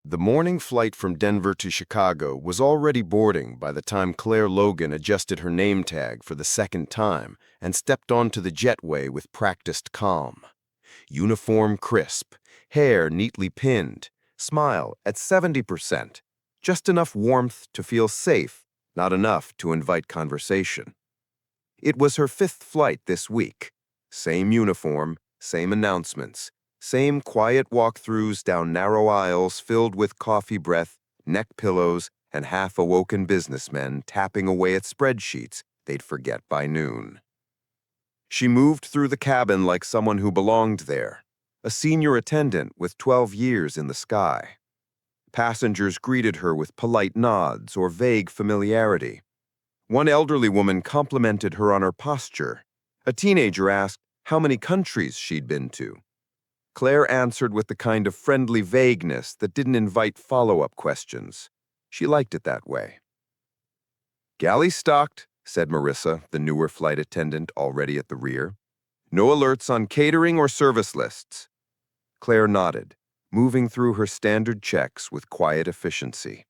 The morning flight from Denver to Chicago was already boarding by the time Claire Logan adjusted her name tag for the second time and stepped onto the jetway with practiced calm. Uniform crisp, hair neatly pinned, smile at 70%. Just enough warmth to feel safe, not enough to invite conversation. It was her fifth flight this week. Same uniform, same announcements, same quiet walkthroughs down narrow aisles filled with coffee breath, neck pillows, and half-awoken businessmen tapping away at spreadsheets they'd forget by noon. She moved through the cabin like someone who belonged there, a senior attendant with 12 years in the sky. Passengers greeted her with polite nods or vague familiarity. One elderly woman complimented her on her posture. A teenager asked how many countries she'd been to. Claire answered with the kind of friendly vagueness that didn't invite follow-up questions. She liked it that way. "Galley stocked," said Marissa, the newer flight attendant already at the rear. "No alerts on catering or service lists." Claire nodded, moving through her standard checks with quiet efficiency.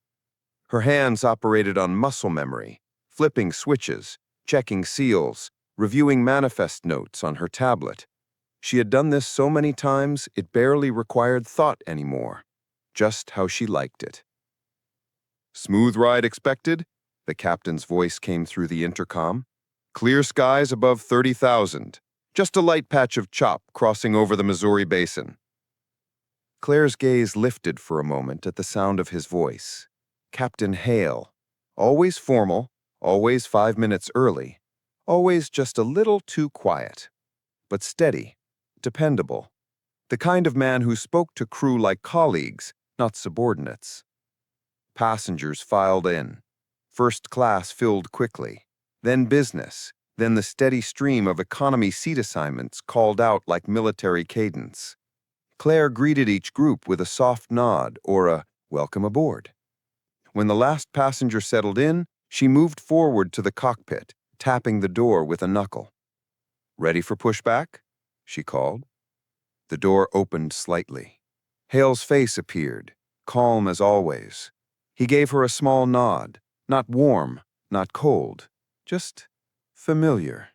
Her hands operated on muscle memory, flipping switches, checking seals, reviewing manifest notes on her tablet. She had done this so many times it barely required thought anymore, just how she liked it. "Smooth ride expected?" The captain's voice came through the intercom. "Clear skies above 30,000. Just a light patch of chop crossing over the Missouri Basin." Claire's gaze lifted for a moment at the sound of his voice. Captain Hale. Always formal, always 5 minutes early, always just a little too quiet. But steady, dependable. The kind of man who spoke to crew like colleagues, not subordinates. Passengers filed in. First class filled quickly. Then business. Then the steady stream of economy seat assignments called out like military cadence. Claire greeted each group with a soft nod or a "welcome aboard." When the last passenger settled in, she moved forward to the cockpit, tapping the door with a knuckle. "Ready for pushback?" she called. The door opened slightly. Hale's face appeared, calm as always. He gave her a small nod, not warm, not cold, just familiar.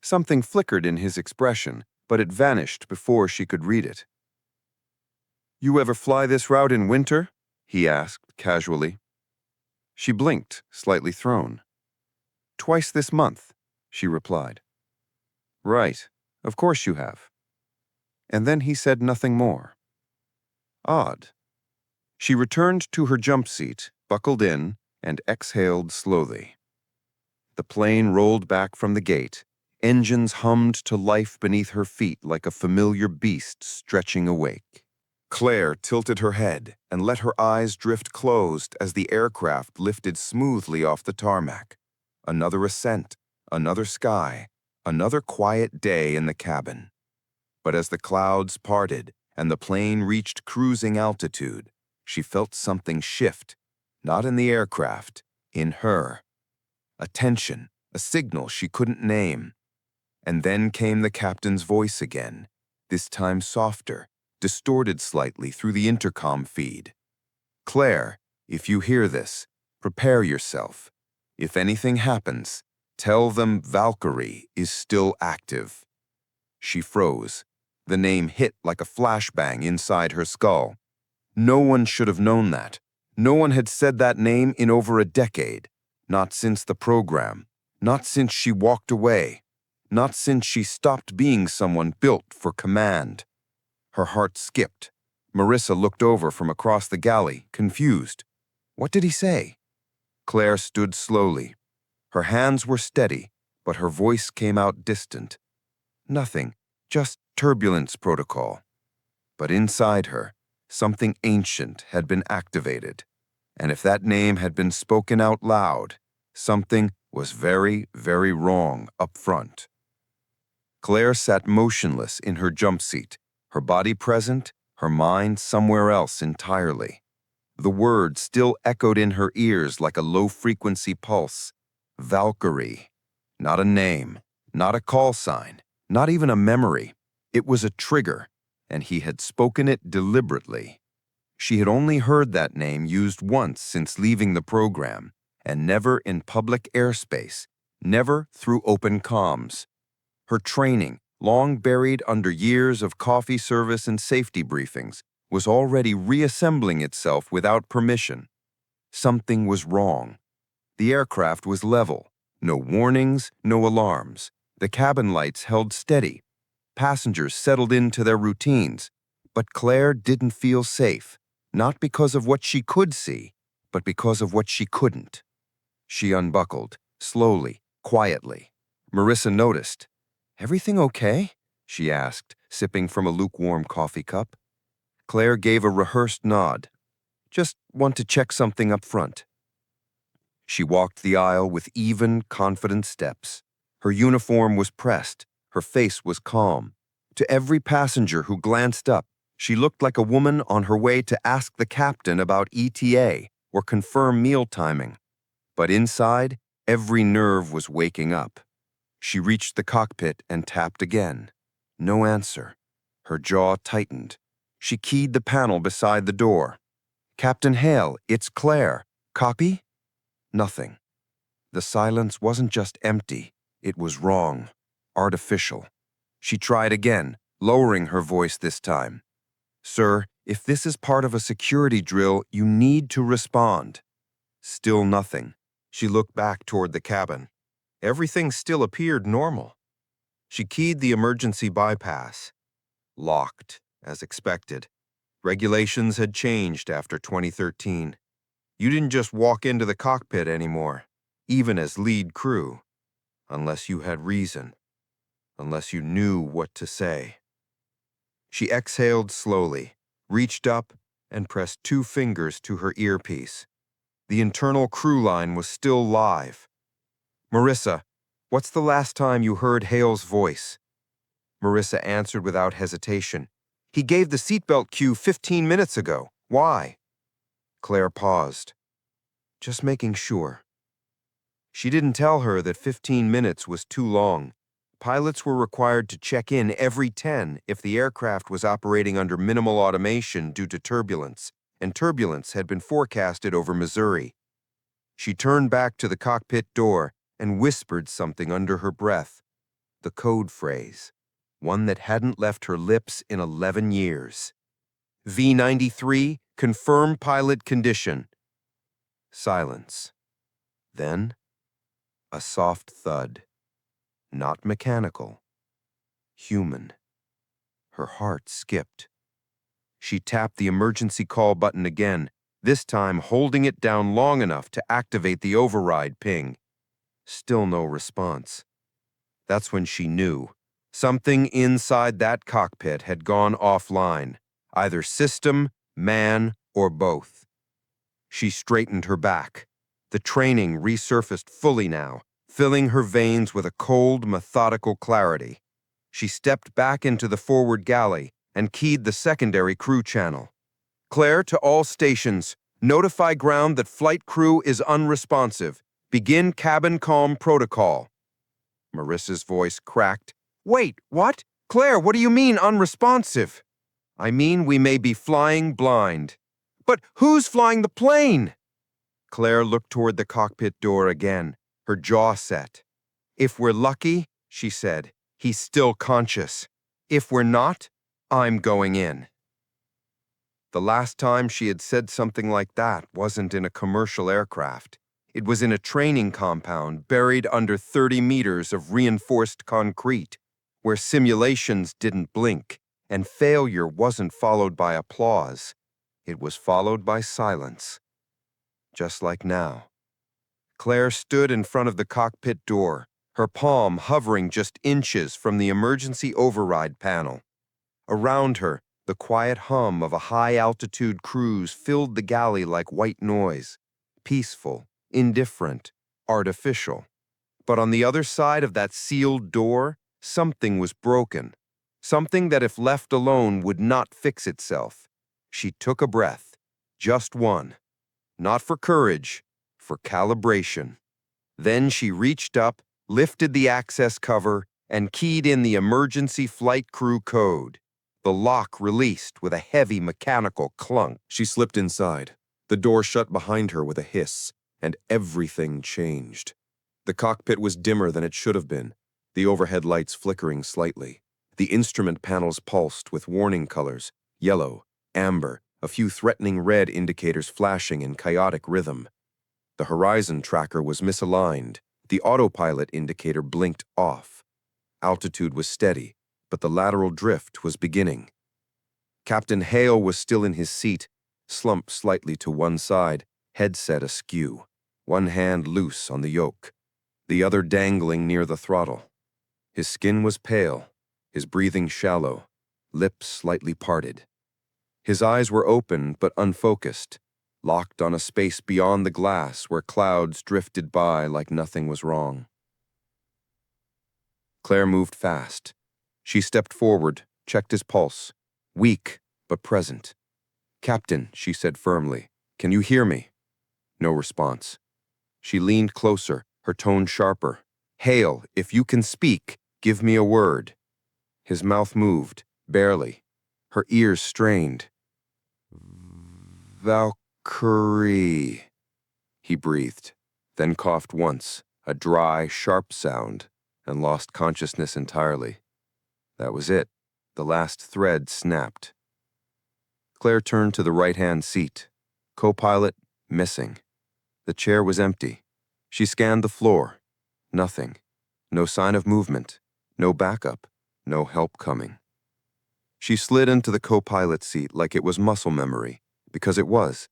Something flickered in his expression, but it vanished before she could read it. "You ever fly this route in winter?" he asked casually. She blinked, slightly thrown. "Twice this month," she replied. "Right, of course you have." And then he said nothing more. Odd. She returned to her jump seat, buckled in, and exhaled slowly. The plane rolled back from the gate. Engines hummed to life beneath her feet like a familiar beast stretching awake. Claire tilted her head and let her eyes drift closed as the aircraft lifted smoothly off the tarmac. Another ascent, another sky, another quiet day in the cabin. But as the clouds parted and the plane reached cruising altitude, she felt something shift, not in the aircraft, in her. A tension, a signal she couldn't name. And then came the captain's voice again, this time softer, distorted slightly through the intercom feed. "Claire, if you hear this, prepare yourself. If anything happens, tell them Valkyrie is still active." She froze. The name hit like a flashbang inside her skull. No one should have known that. No one had said that name in over a decade. Not since the program. Not since she walked away. Not since she stopped being someone built for command. Her heart skipped. Marissa looked over from across the galley, confused. What did he say? Claire stood slowly. Her hands were steady, but her voice came out distant. Nothing, just turbulence protocol. But inside her, something ancient had been activated. And if that name had been spoken out loud, something was very, very wrong up front. Claire sat motionless in her jump seat, her body present, her mind somewhere else entirely. The word still echoed in her ears like a low-frequency pulse. Valkyrie. Not a name, not a call sign, not even a memory. It was a trigger, and he had spoken it deliberately. She had only heard that name used once since leaving the program, and never in public airspace, never through open comms. Her training, long buried under years of coffee service and safety briefings, was already reassembling itself without permission. Something was wrong. The aircraft was level. No warnings, no alarms. The cabin lights held steady. Passengers settled into their routines. But Claire didn't feel safe, not because of what she could see, but because of what she couldn't. She unbuckled, slowly, quietly. Marissa noticed. "Everything okay?" she asked, sipping from a lukewarm coffee cup. Claire gave a rehearsed nod. "Just want to check something up front." She walked the aisle with even, confident steps. Her uniform was pressed. Her face was calm. To every passenger who glanced up, she looked like a woman on her way to ask the captain about ETA or confirm meal timing. But inside, every nerve was waking up. She reached the cockpit and tapped again. No answer. Her jaw tightened. She keyed the panel beside the door. "Captain Hale, it's Claire. Copy?" Nothing. The silence wasn't just empty. It was wrong. Artificial. She tried again, lowering her voice this time. "Sir, if this is part of a security drill, you need to respond." Still nothing. She looked back toward the cabin. Everything still appeared normal. She keyed the emergency bypass. Locked, as expected. Regulations had changed after 2013. You didn't just walk into the cockpit anymore, even as lead crew, unless you had reason, unless you knew what to say. She exhaled slowly, reached up, and pressed 2 fingers to her earpiece. The internal crew line was still live. "Marissa, what's the last time you heard Hale's voice?" Marissa answered without hesitation. "He gave the seatbelt cue 15 minutes ago. Why?" Claire paused. "Just making sure." She didn't tell her that 15 minutes was too long. Pilots were required to check in every 10 if the aircraft was operating under minimal automation due to turbulence, and turbulence had been forecasted over Missouri. She turned back to the cockpit door and whispered something under her breath. The code phrase, one that hadn't left her lips in 11 years. "V93, confirm pilot condition." Silence. Then, a soft thud. Not mechanical. Human. Her heart skipped. She tapped the emergency call button again, this time holding it down long enough to activate the override ping. Still no response. That's when she knew. Something inside that cockpit had gone offline, either system, man, or both. She straightened her back. The training resurfaced fully now, filling her veins with a cold, methodical clarity. She stepped back into the forward galley and keyed the secondary crew channel. "Claire, to all stations, notify ground that flight crew is unresponsive. Begin cabin calm protocol." Marissa's voice cracked. "Wait, what? Claire, what do you mean unresponsive?" "I mean we may be flying blind." "But who's flying the plane?" Claire looked toward the cockpit door again, her jaw set. "If we're lucky," she said, "he's still conscious. If we're not, I'm going in." The last time she had said something like that wasn't in a commercial aircraft. It was in a training compound buried under 30 meters of reinforced concrete, where simulations didn't blink, and failure wasn't followed by applause. It was followed by silence. Just like now. Claire stood in front of the cockpit door, her palm hovering just inches from the emergency override panel. Around her, the quiet hum of a high-altitude cruise filled the galley like white noise, peaceful, indifferent, artificial. But on the other side of that sealed door, something was broken, something that if left alone would not fix itself. She took a breath, just one. Not for courage, for calibration. Then she reached up, lifted the access cover, and keyed in the emergency flight crew code. The lock released with a heavy mechanical clunk. She slipped inside. The door shut behind her with a hiss, and everything changed. The cockpit was dimmer than it should have been, the overhead lights flickering slightly. The instrument panels pulsed with warning colors, yellow, amber, a few threatening red indicators flashing in chaotic rhythm. The horizon tracker was misaligned. The autopilot indicator blinked off. Altitude was steady, but the lateral drift was beginning. Captain Hale was still in his seat, slumped slightly to one side, headset askew, one hand loose on the yoke, the other dangling near the throttle. His skin was pale, his breathing shallow, lips slightly parted. His eyes were open but unfocused, locked on a space beyond the glass where clouds drifted by like nothing was wrong. Claire moved fast. She stepped forward, checked his pulse, weak but present. "Captain," she said firmly, "can you hear me?" No response. She leaned closer, her tone sharper. "Hale, if you can speak, give me a word." His mouth moved, barely. Her ears strained. "Valkyrie," he breathed, then coughed once, a dry, sharp sound, and lost consciousness entirely. That was it. The last thread snapped. Claire turned to the right-hand seat. Co-pilot, missing. The chair was empty. She scanned the floor. Nothing. No sign of movement. No backup. No help coming. She slid into the co-pilot seat like it was muscle memory, because it was.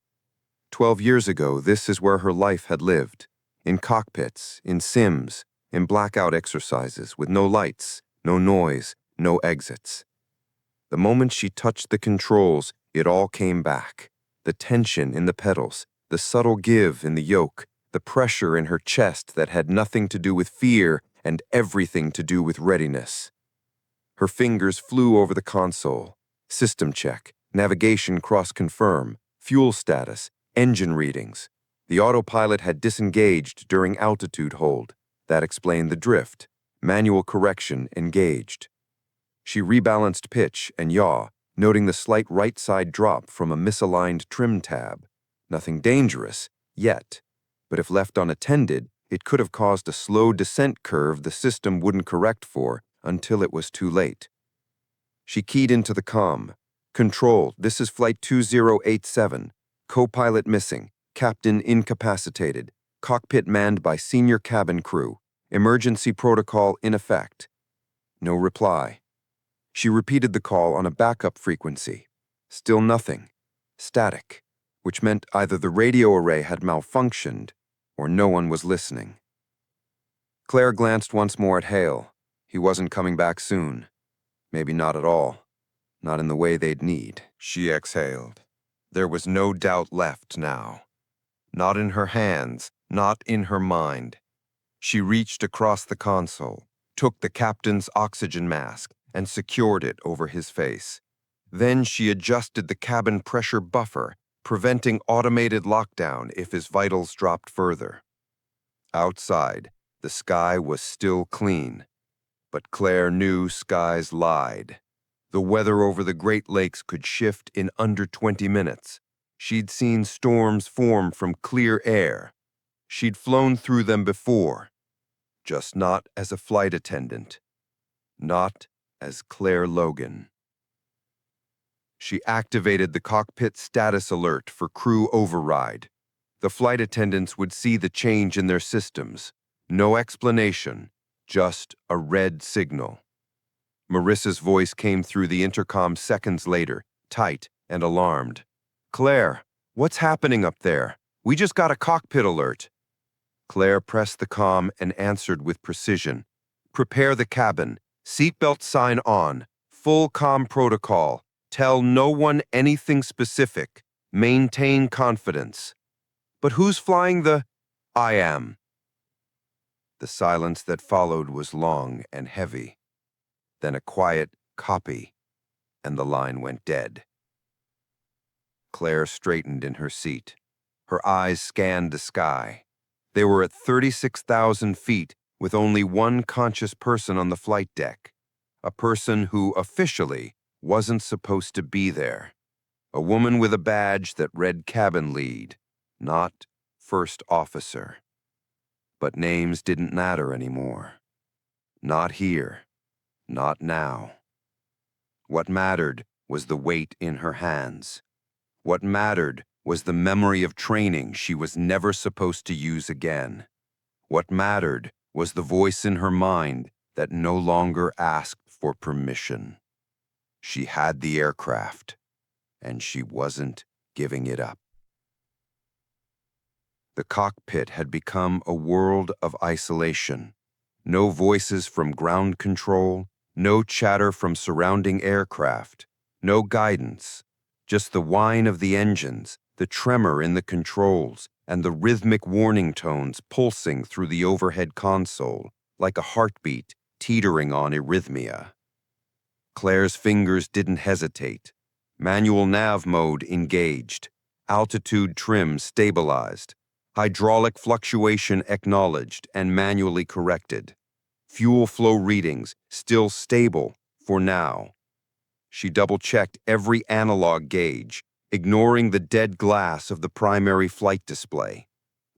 12 years ago, this is where her life had lived. In cockpits, in sims, in blackout exercises, with no lights, no noise, no exits. The moment she touched the controls, it all came back. The tension in the pedals, the subtle give in the yoke, the pressure in her chest that had nothing to do with fear and everything to do with readiness. Her fingers flew over the console. System check, navigation cross-confirm, fuel status, engine readings. The autopilot had disengaged during altitude hold. That explained the drift. Manual correction engaged. She rebalanced pitch and yaw, noting the slight right-side drop from a misaligned trim tab. Nothing dangerous, yet. But if left unattended, it could have caused a slow descent curve the system wouldn't correct for until it was too late. She keyed into the comm. "Control, this is Flight 2087. Co-pilot missing. Captain incapacitated. Cockpit manned by senior cabin crew. Emergency protocol in effect." No reply. She repeated the call on a backup frequency. Still nothing. Static, which meant either the radio array had malfunctioned or no one was listening. Claire glanced once more at Hale. He wasn't coming back soon. Maybe not at all. Not in the way they'd need. She exhaled. There was no doubt left now. Not in her hands, not in her mind. She reached across the console, took the captain's oxygen mask, and secured it over his face. Then she adjusted the cabin pressure buffer, preventing automated lockdown if his vitals dropped further. Outside, the sky was still clean, but Claire knew skies lied. The weather over the Great Lakes could shift in under 20 minutes. She'd seen storms form from clear air. She'd flown through them before, just not as a flight attendant, not as Claire Logan. She activated the cockpit status alert for crew override. The flight attendants would see the change in their systems. No explanation, just a red signal. Marissa's voice came through the intercom seconds later, tight and alarmed. "Claire, what's happening up there? We just got a cockpit alert." Claire pressed the comm and answered with precision. "Prepare the cabin. Seatbelt sign on. Full comm protocol. Tell no one anything specific. Maintain confidence." "But who's flying the—" "I am." The silence that followed was long and heavy. Then a quiet copy, and the line went dead. Claire straightened in her seat. Her eyes scanned the sky. They were at 36,000 feet with only one conscious person on the flight deck, a person who officially wasn't supposed to be there. A woman with a badge that read cabin lead, not first officer. But names didn't matter anymore. Not here, not now. What mattered was the weight in her hands. What mattered was the memory of training she was never supposed to use again. What mattered was the voice in her mind that no longer asked for permission. She had the aircraft, and she wasn't giving it up. The cockpit had become a world of isolation. No voices from ground control, no chatter from surrounding aircraft, no guidance, just the whine of the engines, the tremor in the controls, and the rhythmic warning tones pulsing through the overhead console, like a heartbeat teetering on arrhythmia. Claire's fingers didn't hesitate. Manual nav mode engaged, altitude trim stabilized, hydraulic fluctuation acknowledged and manually corrected. Fuel flow readings still stable for now. She double-checked every analog gauge, ignoring the dead glass of the primary flight display.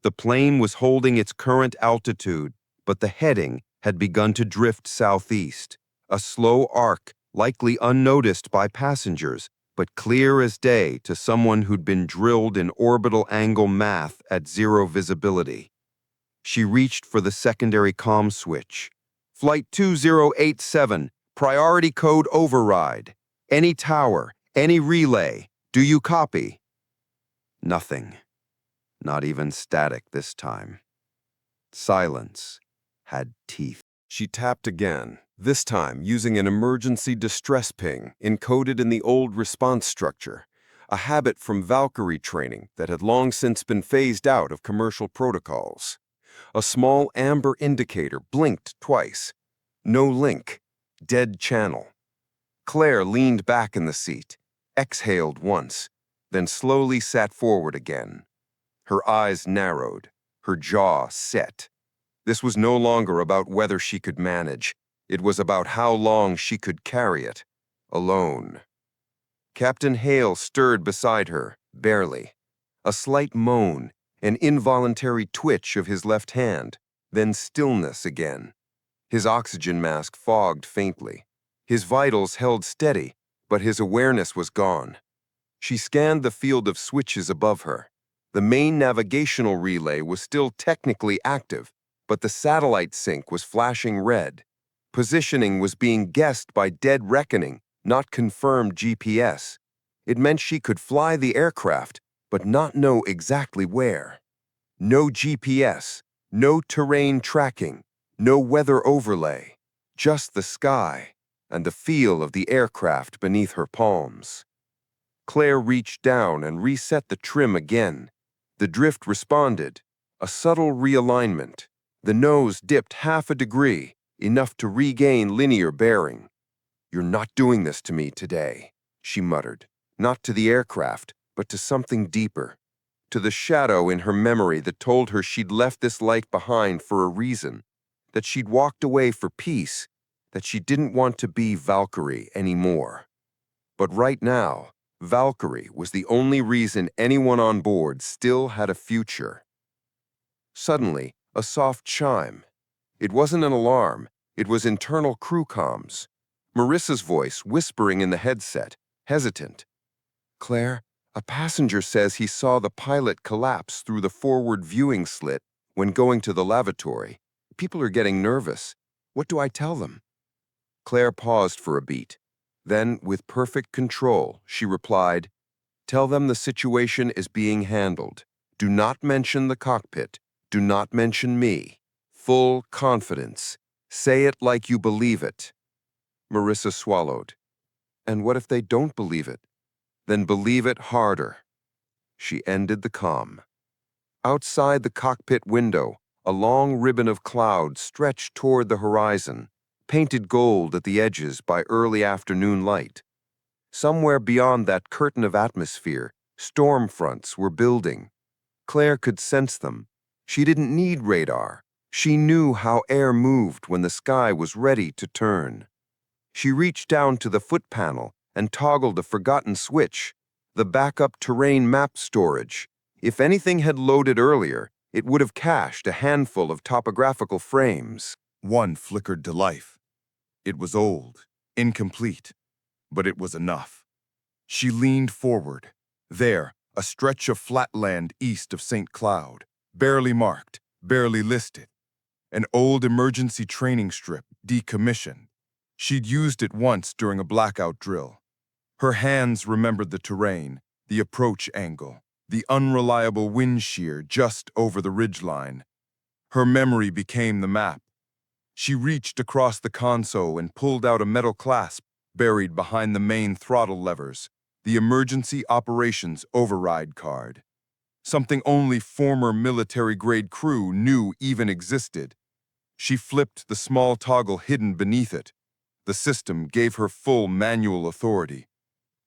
The plane was holding its current altitude, but the heading had begun to drift southeast, a slow arc likely unnoticed by passengers, but clear as day to someone who'd been drilled in orbital angle math at zero visibility. She reached for the secondary comm switch. Flight 2087, priority code override. Any tower, any relay, do you copy? Nothing. Not even static this time. Silence had teeth. She tapped again, this time using an emergency distress ping encoded in the old response structure, a habit from Valkyrie training that had long since been phased out of commercial protocols. A small amber indicator blinked twice. No link. Dead channel. Claire leaned back in the seat, exhaled once, then slowly sat forward again. Her eyes narrowed, her jaw set. This was no longer about whether she could manage. It was about how long she could carry it, alone. Captain Hale stirred beside her, barely. A slight moan, an involuntary twitch of his left hand, then stillness again. His oxygen mask fogged faintly. His vitals held steady, but his awareness was gone. She scanned the field of switches above her. The main navigational relay was still technically active, but the satellite sync was flashing red. Positioning was being guessed by dead reckoning, not confirmed GPS. It meant she could fly the aircraft, but not know exactly where. No GPS, no terrain tracking, no weather overlay, just the sky and the feel of the aircraft beneath her palms. Claire reached down and reset the trim again. The drift responded, a subtle realignment. The nose dipped half a degree, enough to regain linear bearing. "You're not doing this to me today," she muttered, not to the aircraft, but to something deeper, to the shadow in her memory that told her she'd left this life behind for a reason, that she'd walked away for peace, that she didn't want to be Valkyrie anymore. But right now, Valkyrie was the only reason anyone on board still had a future. Suddenly, a soft chime. It wasn't an alarm, it was internal crew comms. Marissa's voice whispering in the headset, hesitant. "Claire, a passenger says he saw the pilot collapse through the forward viewing slit when going to the lavatory. People are getting nervous. What do I tell them?" Claire paused for a beat. Then, with perfect control, she replied, "Tell them the situation is being handled. Do not mention the cockpit. Do not mention me. Full confidence. Say it like you believe it." Marissa swallowed. "And what if they don't believe it?" "Then believe it harder." She ended the comm. Outside the cockpit window, a long ribbon of cloud stretched toward the horizon, painted gold at the edges by early afternoon light. Somewhere beyond that curtain of atmosphere, storm fronts were building. Claire could sense them. She didn't need radar. She knew how air moved when the sky was ready to turn. She reached down to the foot panel and toggled a forgotten switch, the backup terrain map storage. If anything had loaded earlier, it would have cached a handful of topographical frames. One flickered to life. It was old, incomplete, but it was enough. She leaned forward. There, a stretch of flat land east of St. Cloud, barely marked, barely listed. An old emergency training strip, decommissioned. She'd used it once during a blackout drill. Her hands remembered the terrain, the approach angle, the unreliable wind shear just over the ridgeline. Her memory became the map. She reached across the console and pulled out a metal clasp buried behind the main throttle levers, the emergency operations override card. Something only former military-grade crew knew even existed. She flipped the small toggle hidden beneath it. The system gave her full manual authority.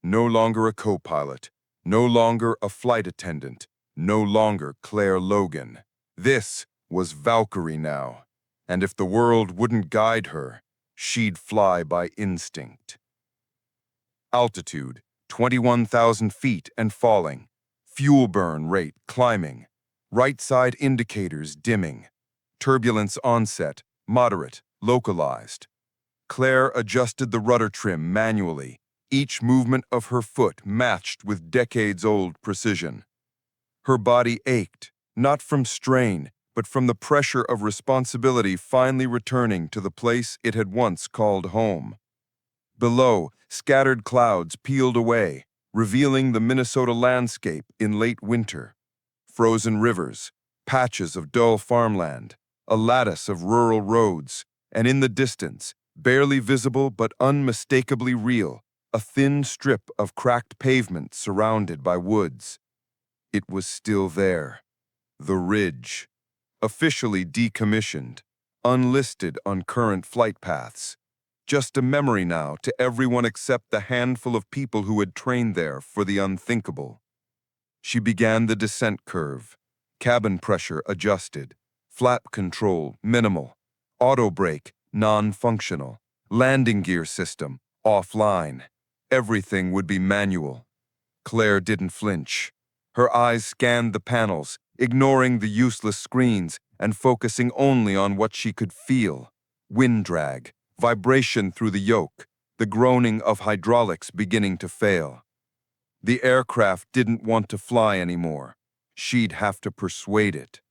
No longer a co-pilot, no longer a flight attendant, no longer Claire Logan. This was Valkyrie now, and if the world wouldn't guide her, she'd fly by instinct. Altitude, 21,000 feet and falling. Fuel burn rate climbing. Right side indicators dimming. Turbulence onset, moderate, localized. Claire adjusted the rudder trim manually, each movement of her foot matched with decades-old precision. Her body ached, not from strain, but from the pressure of responsibility finally returning to the place it had once called home. Below, scattered clouds peeled away, revealing the Minnesota landscape in late winter. Frozen rivers, patches of dull farmland, a lattice of rural roads, and in the distance, barely visible but unmistakably real, a thin strip of cracked pavement surrounded by woods. It was still there. The ridge. Officially decommissioned, unlisted on current flight paths. Just a memory now to everyone except the handful of people who had trained there for the unthinkable. She began the descent curve. Cabin pressure adjusted. Flap control minimal. Auto brake non-functional. Landing gear system offline. Everything would be manual. Claire didn't flinch. Her eyes scanned the panels, ignoring the useless screens and focusing only on what she could feel. Wind drag, vibration through the yoke, the groaning of hydraulics beginning to fail. The aircraft didn't want to fly anymore. She'd have to persuade it.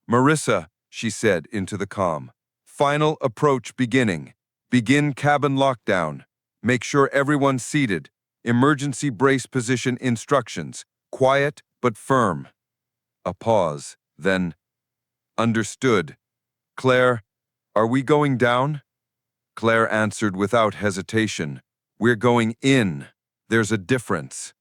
"Marissa," she said into the comm, "final approach beginning. Begin cabin lockdown. Make sure everyone's seated. Emergency brace position instructions. Quiet but firm." A pause, then, "Understood. Claire, are we going down?" Claire answered without hesitation, "We're going in. There's a difference."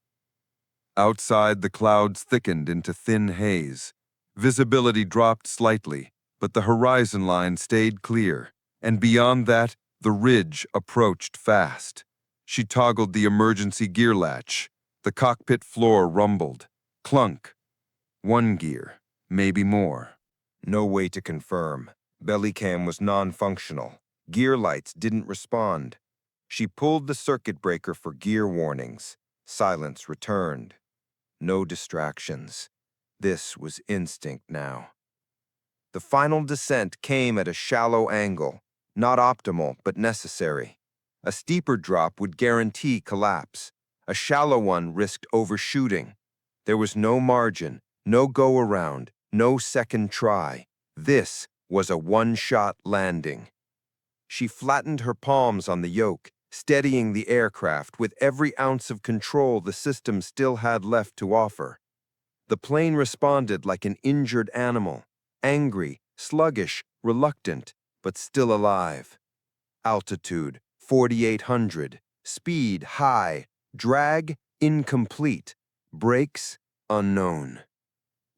Outside, the clouds thickened into thin haze. Visibility dropped slightly, but the horizon line stayed clear, and beyond that, the ridge approached fast. She toggled the emergency gear latch. The cockpit floor rumbled. Clunk. One gear, maybe more. No way to confirm. Belly cam was non-functional. Gear lights didn't respond. She pulled the circuit breaker for gear warnings. Silence returned. No distractions. This was instinct now. The final descent came at a shallow angle, not optimal but necessary. A steeper drop would guarantee collapse. A shallow one risked overshooting. There was no margin, no go-around, no second try. This was a one-shot landing. She flattened her palms on the yoke, steadying the aircraft with every ounce of control the system still had left to offer. The plane responded like an injured animal, angry, sluggish, reluctant, but still alive. Altitude, 4,800. Speed, high. Drag, incomplete. Brakes, unknown.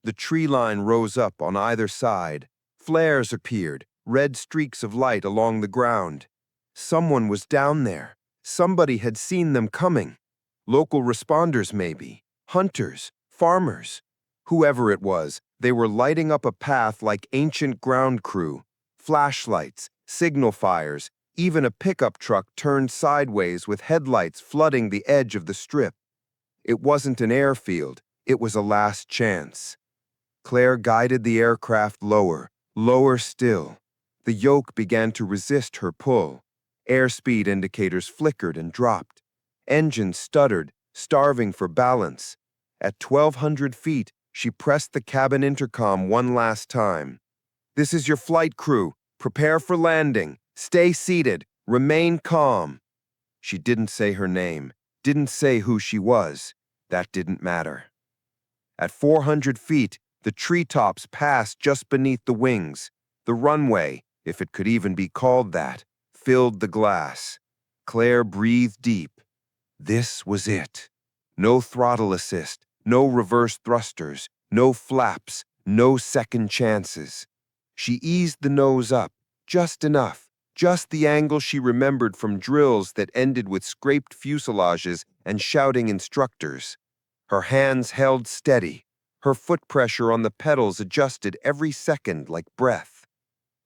The tree line rose up on either side. Flares appeared, red streaks of light along the ground. Someone was down there. Somebody had seen them coming. Local responders, maybe. Hunters, farmers. Whoever it was, they were lighting up a path like ancient ground crew. Flashlights, signal fires, Even a pickup truck turned sideways with headlights flooding the edge of the strip. It wasn't an airfield, it was a last chance. Claire guided the aircraft lower, lower still. The yoke began to resist her pull. Airspeed indicators flickered and dropped. Engines stuttered, starving for balance. At 1,200 feet, she pressed the cabin intercom one last time. "This is your flight crew. Prepare for landing. Stay seated. Remain calm." She didn't say her name, didn't say who she was. That didn't matter. At 400 feet, the treetops passed just beneath the wings. The runway, if it could even be called that, filled the glass. Claire breathed deep. This was it. No throttle assist, no reverse thrusters, no flaps, no second chances. She eased the nose up, just enough, just the angle she remembered from drills that ended with scraped fuselages and shouting instructors. Her hands held steady. Her foot pressure on the pedals adjusted every second like breath.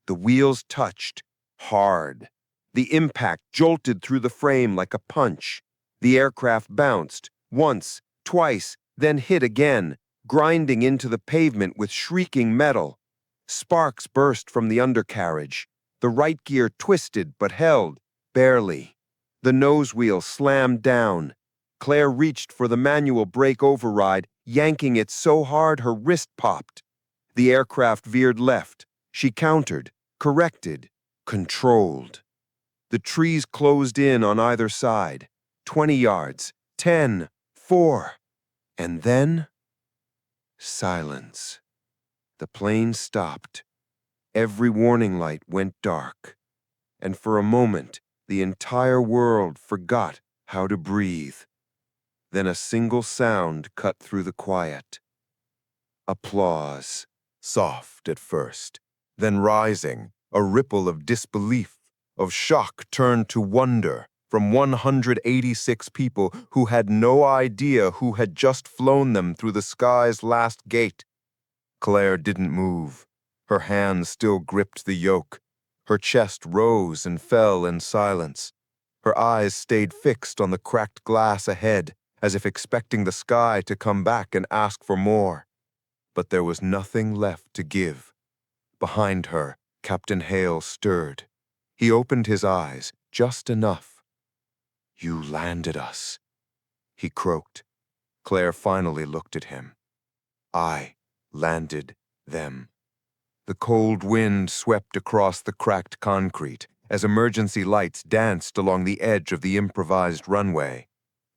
The wheels touched, hard. The impact jolted through the frame like a punch. The aircraft bounced, once, twice, then hit again, grinding into the pavement with shrieking metal. Sparks burst from the undercarriage. The right gear twisted but held, barely. The nose wheel slammed down. Claire reached for the manual brake override, yanking it so hard her wrist popped. The aircraft veered left. She countered, corrected, controlled. The trees closed in on either side. 20 yards, 10, 4. And then, silence. The plane stopped. Every warning light went dark. And for a moment, the entire world forgot how to breathe. Then a single sound cut through the quiet. Applause. Soft at first, then rising, a ripple of disbelief, of shock turned to wonder from 186 people who had no idea who had just flown them through the sky's last gate. Claire didn't move. Her hands still gripped the yoke. Her chest rose and fell in silence. Her eyes stayed fixed on the cracked glass ahead, as if expecting the sky to come back and ask for more. But there was nothing left to give. Behind her, Captain Hale stirred. He opened his eyes, just enough. "You landed us," he croaked. Claire finally looked at him. "I landed them." The cold wind swept across the cracked concrete as emergency lights danced along the edge of the improvised runway.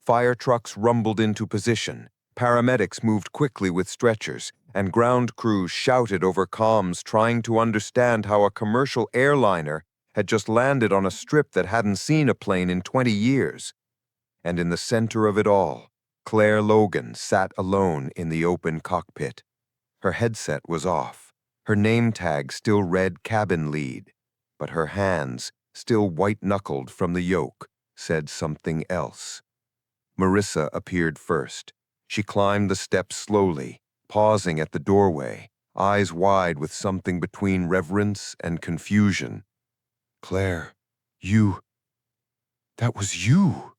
Fire trucks rumbled into position. Paramedics moved quickly with stretchers, and ground crews shouted over comms trying to understand how a commercial airliner had just landed on a strip that hadn't seen a plane in 20 years. And in the center of it all, Claire Logan sat alone in the open cockpit. Her headset was off. Her name tag still read cabin lead, but her hands, still white-knuckled from the yoke, said something else. Marissa appeared first. She climbed the steps slowly, pausing at the doorway, eyes wide with something between reverence and confusion. "Claire, that was you."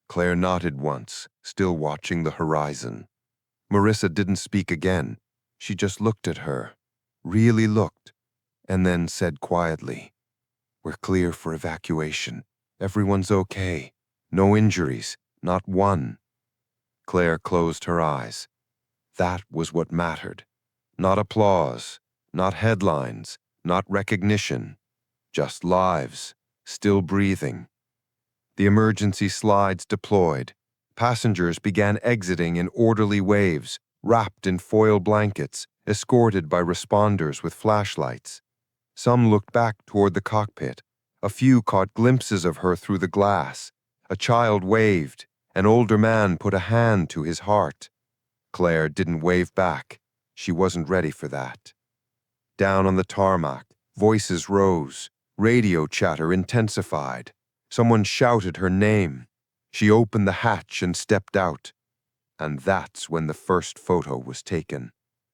Claire nodded once, still watching the horizon. Marissa didn't speak again. She just looked at her, really looked, and then said quietly, "We're clear for evacuation. Everyone's okay. No injuries, not one." Claire closed her eyes. That was what mattered. Not applause, not headlines, not recognition. Just lives, still breathing. The emergency slides deployed. Passengers began exiting in orderly waves, wrapped in foil blankets, escorted by responders with flashlights. Some looked back toward the cockpit. A few caught glimpses of her through the glass. A child waved. An older man put a hand to his heart. Claire didn't wave back. She wasn't ready for that. Down on the tarmac, voices rose. Radio chatter intensified. Someone shouted her name. She opened the hatch and stepped out. And that's when the first photo was taken.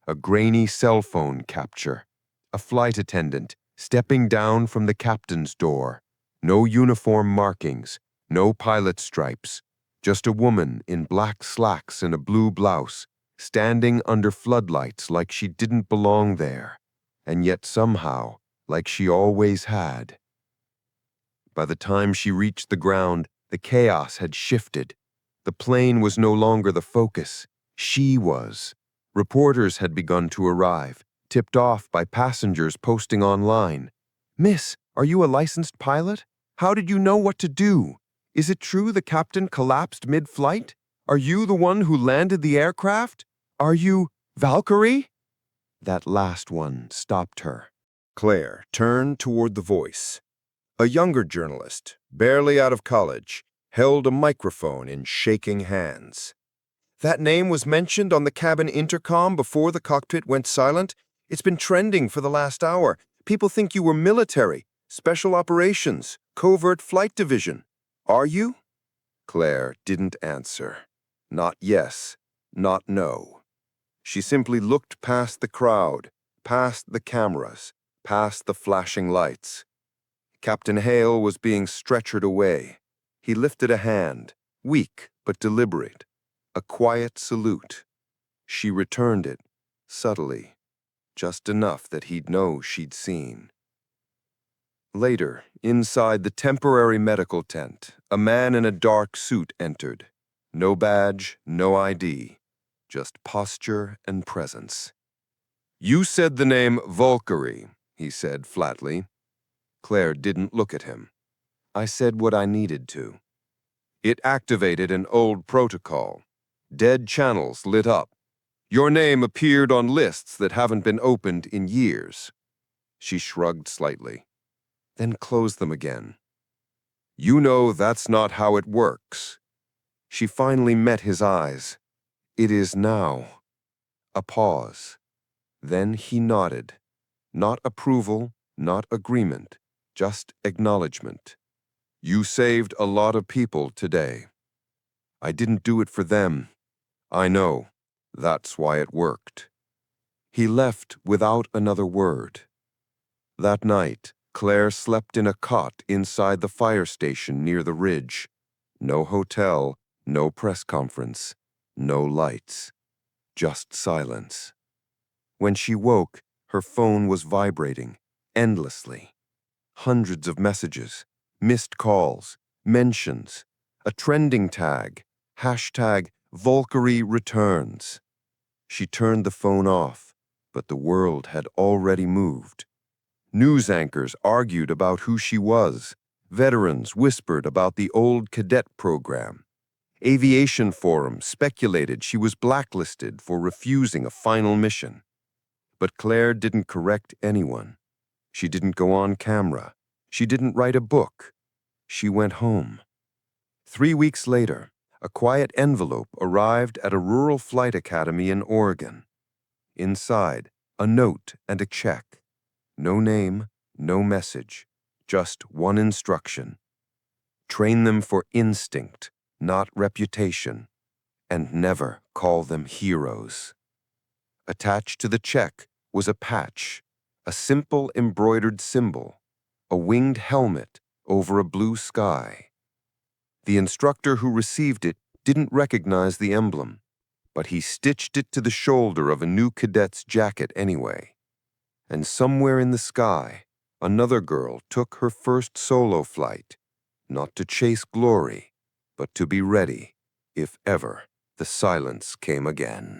A grainy cell phone capture. A flight attendant stepping down from the captain's door. No uniform markings, no pilot stripes, just a woman in black slacks and a blue blouse, standing under floodlights like she didn't belong there, and yet somehow like she always had. By the time she reached the ground, the chaos had shifted. The plane was no longer the focus. She was. Reporters had begun to arrive, tipped off by passengers posting online. "Miss, are you a licensed pilot? How did you know what to do? Is it true the captain collapsed mid-flight? Are you the one who landed the aircraft? Are you Valkyrie?" That last one stopped her. Claire turned toward the voice. A younger journalist, barely out of college, held a microphone in shaking hands. "That name was mentioned on the cabin intercom before the cockpit went silent. It's been trending for the last hour. People think you were military, special operations, covert flight division. Are you?" Claire didn't answer. Not yes, not no. She simply looked past the crowd, past the cameras, past the flashing lights. Captain Hale was being stretchered away. He lifted a hand, weak but deliberate, a quiet salute. She returned it, subtly, just enough that he'd know she'd seen. Later, inside the temporary medical tent, a man in a dark suit entered. No badge, no ID, just posture and presence. "You said the name Valkyrie," he said flatly. Claire didn't look at him. "I said what I needed to." It activated an old protocol. Dead channels lit up. Your name appeared on lists that haven't been opened in years. She shrugged slightly, then closed them again. "You know that's not how it works." She finally met his eyes. "It is now." A pause. Then he nodded. Not approval, not agreement, just acknowledgement. "You saved a lot of people today." "I didn't do it for them." "I know. That's why it worked." He left without another word. That night, Claire slept in a cot inside the fire station near the ridge. No hotel, no press conference, no lights, just silence. When she woke, her phone was vibrating, endlessly. Hundreds of messages, missed calls, mentions, a trending tag, #Valkyrie returns. She turned the phone off, but the world had already moved. News anchors argued about who she was. Veterans whispered about the old cadet program. Aviation forums speculated she was blacklisted for refusing a final mission. But Claire didn't correct anyone. She didn't go on camera. She didn't write a book. She went home. 3 weeks later, a quiet envelope arrived at a rural flight academy in Oregon. Inside, a note and a check. No name, no message, just one instruction. Train them for instinct, not reputation, and never call them heroes. Attached to the check was a patch, a simple embroidered symbol, a winged helmet over a blue sky. The instructor who received it didn't recognize the emblem, but he stitched it to the shoulder of a new cadet's jacket anyway. And somewhere in the sky, another girl took her first solo flight, not to chase glory, but to be ready, if ever the silence came again.